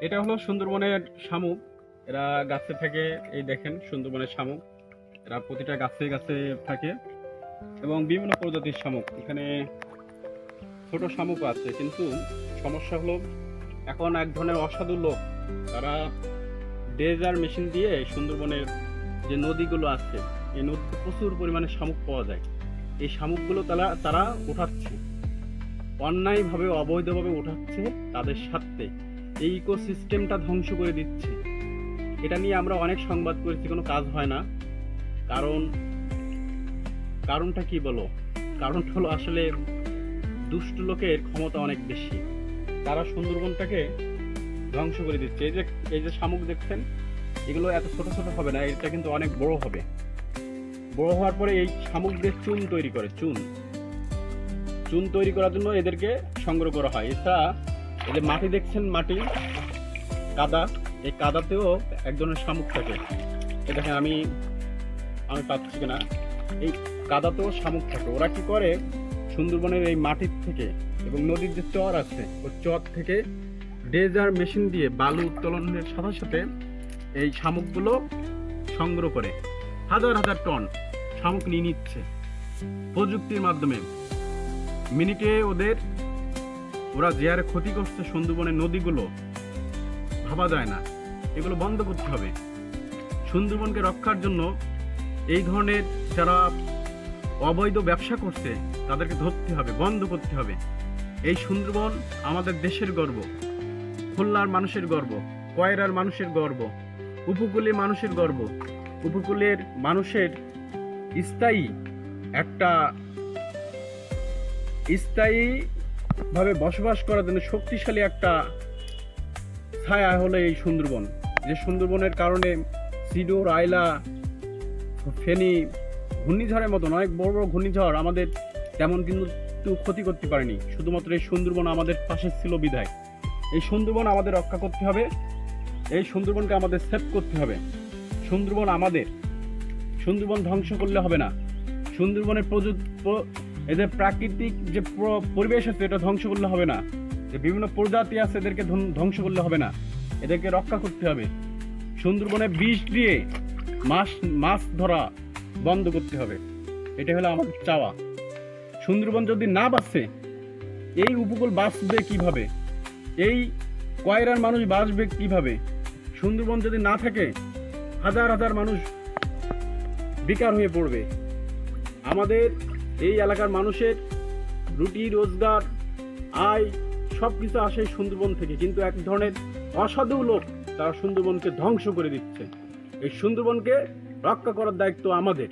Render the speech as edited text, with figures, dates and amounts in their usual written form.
এটা হলো সুন্দরবনের শামুক। এরা গাছে থাকে, এই দেখেন সুন্দরবনের শামুক। এরা প্রতিটা গাছে গাছে থাকে এবং বিভিন্ন প্রজাতির শামুক। এখানে ছোট শামুক আছে, কিন্তু সমস্যা হলো এখন এক ধরনের অসাধু লোক, তারা ড্রেজার মেশিন দিয়ে সুন্দরবনের যে নদীগুলো আছে, এই নদীতে প্রচুর পরিমাণে শামুক পাওয়া যায়। এই শামুকগুলো তারা উঠাচ্ছে, অন্যায়ভাবে অবৈধভাবে উঠাচ্ছে, তাদের স্বার্থে এই ইকোসিস্টেমটা ধ্বংস করে দিচ্ছে। এটা নিয়ে আমরা অনেক সংবাদ করেছি, কোনো কাজ হয় না। কারণটা কি বলো? কারণটা হলো আসলে দুষ্ট লোকের ক্ষমতা অনেক বেশি। তারা সুন্দরবনটাকে ধ্বংস করে দিচ্ছে। এই যে শামুক দেখছেন, এগুলো এত ছোট ছোট হবে না, এটা কিন্তু অনেক বড় হবে। বড় হওয়ার পরে এই শামুক দিয়ে চুন তৈরি করে। চুন তৈরি করার জন্য এদেরকে সংগ্রহ করা হয়। এছাড়া এই যে মাটি দেখছেন, মাটি কাদা, এই কাদাতেও এক ধরনের শামুক থাকে। এ দেখেন, আমি পাচ্ছি কিনা, এই কাদাতেও শামুক থাকে। ওরা কি করে, সুন্দরবনের এই মাটির থেকে এবং নদীর যে চর আছে, ওই চর থেকে ড্রেজার মেশিন দিয়ে বালু উত্তোলনের সাথে সাথে এই শামুকগুলো সংগ্রহ করে হাজার হাজার টন শামুক নিয়ে নিচ্ছে প্রযুক্তির মাধ্যমে। মিনিটে ওরা যে হারে ক্ষতি করছে সুন্দরবনের নদীগুলো, ভাবা যায় না। এগুলো বন্ধ করতে হবে। সুন্দরবনকে রক্ষার জন্য এই ধরনের যারা অবৈধ ব্যবসা করছে তাদেরকে ধরতে হবে, বন্ধ করতে হবে। এই সুন্দরবন আমাদের দেশের গর্ব, খুলনার মানুষের গর্ব, কয়রার মানুষের গর্ব, উপকূলীয় মানুষের গর্ব। উপকূলের মানুষের স্থায়ীভাবে বসবাস করার জন্য শক্তিশালী একটা ছায়া হলো এই সুন্দরবন। যে সুন্দরবনের কারণে সিডোর, আইলা, ফেনী ঘূর্ণিঝড়ের মতন অনেক বড় বড় ঘূর্ণিঝড় আমাদের তেমন কিন্তু ক্ষতি করতে পারেনি, শুধুমাত্র এই সুন্দরবন আমাদের পাশে ছিল বিধায়। এই সুন্দরবন আমাদের রক্ষা করতে হবে, এই সুন্দরবনকে আমাদের সেভ করতে হবে। সুন্দরবন আমাদের, সুন্দরবন ধ্বংস করলে হবে না। সুন্দরবনের এদের প্রাকৃতিক যে পরিবেশ আছে, এটা ধ্বংস করলে হবে না। যে বিভিন্ন প্রজাতি আছে, এদেরকে ধ্বংস করলে হবে না, এদেরকে রক্ষা করতে হবে। সুন্দরবনে বিষ দিয়ে মাছ ধরা বন্ধ করতে হবে। এটা হলো আমাদের চাওয়া। সুন্দরবন যদি না বাঁচে, এই উপকূল বাঁচবে কিভাবে? এই কয়রার মানুষ বাঁচবে কিভাবে? সুন্দরবন যদি না থাকে, হাজার হাজার মানুষ বেকার হয়ে পড়বে। আমাদের এই এলাকার মানুষের রুটি রোজগার, আয় সব কিছু আসে সুন্দরবন থেকে, কিন্তু এক ধরনের অসাধু লোক তারা সুন্দরবনকে ধ্বংস করে দিচ্ছে। এই সুন্দরবনকে রক্ষা করার দায়িত্ব আমাদের।